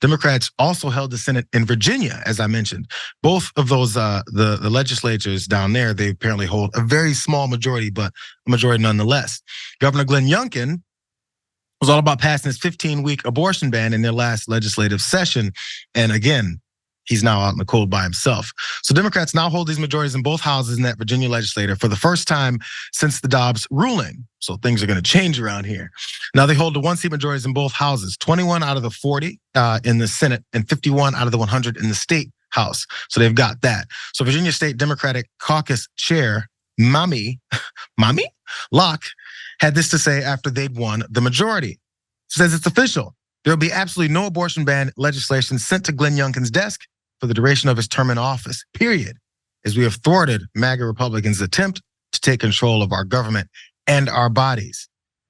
Democrats also held the Senate in Virginia, as I mentioned. Both of those, the legislatures down there, they apparently hold a very small majority, but a majority nonetheless. Governor Glenn Youngkin was all about passing his 15-week abortion ban in their last legislative session. And again, he's now out in the cold by himself. So Democrats now hold these majorities in both houses in that Virginia legislature for the first time since the Dobbs ruling. So things are going to change around here. Now they hold the 1-seat majorities in both houses, 21 out of the 40 in the Senate and 51 out of the 100 in the state house. So they've got that. So Virginia State Democratic Caucus Chair Mommy Locke had this to say after they'd won the majority. She says it's official. There will be absolutely no abortion ban legislation sent to Glenn Youngkin's desk for the duration of his term in office, period, as we have thwarted MAGA Republicans' attempt to take control of our government and our bodies.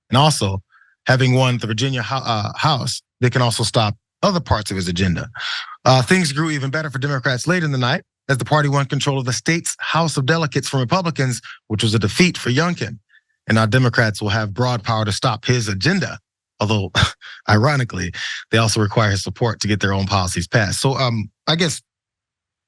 And also, having won the Virginia House, they can also stop other parts of his agenda. Things grew even better for Democrats late in the night as the party won control of the state's House of Delegates from Republicans, which was a defeat for Youngkin. And now Democrats will have broad power to stop his agenda. Although, ironically, they also require his support to get their own policies passed. So I guess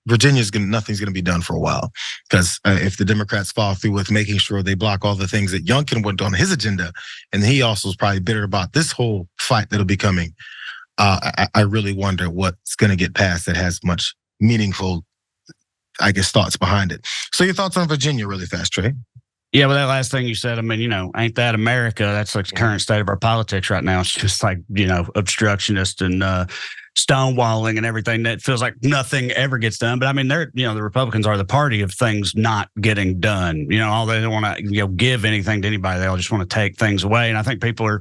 nothing's gonna be done for a while. Because if the Democrats follow through with making sure they block all the things that Youngkin went on his agenda, and he also is probably bitter about this whole fight that'll be coming, I really wonder what's gonna get passed that has much meaningful, I guess, thoughts behind it. So your thoughts on Virginia really fast, Trae? Yeah, well, that last thing you said, I mean, ain't that America? That's like the current state of our politics right now. It's just like, obstructionist and stonewalling and everything. That feels like nothing ever gets done. But I mean, the Republicans are the party of things not getting done. All they don't want to give anything to anybody. They all just want to take things away. And I think people are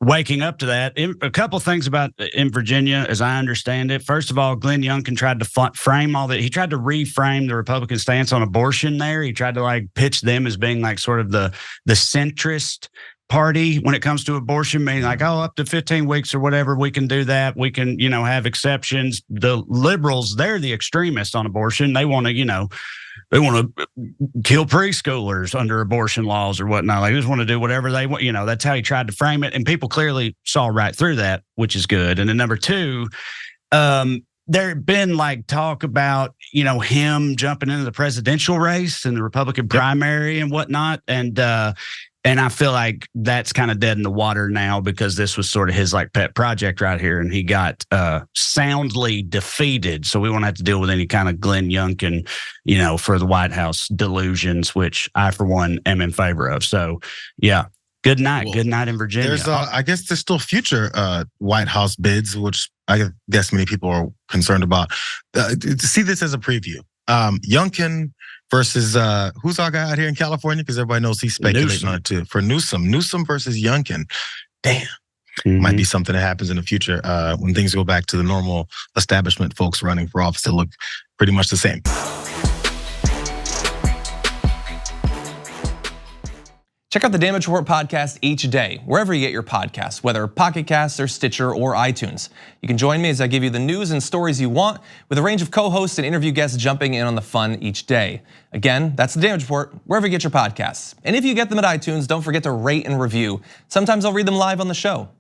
waking up to that. A couple of things about in Virginia, as I understand it. First of all, Glenn Youngkin tried to frame all that. He tried to reframe the Republican stance on abortion there. He tried to pitch them as being like sort of the centrist party when it comes to abortion, meaning like, oh, up to 15 weeks or whatever, we can do that. We can, have exceptions. The liberals, they're the extremists on abortion. They want to, they want to kill preschoolers under abortion laws or whatnot. They just want to do whatever they want. That's how he tried to frame it. And people clearly saw right through that, which is good. And then number two, there had been talk about, him jumping into the presidential race and the Republican primary and whatnot. And I feel like that's kind of dead in the water now because this was sort of his pet project right here. And he got soundly defeated. So we won't have to deal with any kind of Glenn Youngkin, for the White House delusions, which I, for one, am in favor of. So, yeah. Good night. Well, good night in Virginia. I guess there's still future White House bids, which I guess many people are concerned about. See this as a preview. Youngkin versus who's our guy out here in California? Because everybody knows he's speculating on it too. For Newsom versus Youngkin. Damn. Might be something that happens in the future when things go back to the normal establishment folks running for office that look pretty much the same. Check out the Damage Report podcast each day, wherever you get your podcasts, whether Pocket Casts or Stitcher or iTunes. You can join me as I give you the news and stories you want, with a range of co-hosts and interview guests jumping in on the fun each day. Again, that's the Damage Report, wherever you get your podcasts. And if you get them at iTunes, don't forget to rate and review. Sometimes I'll read them live on the show.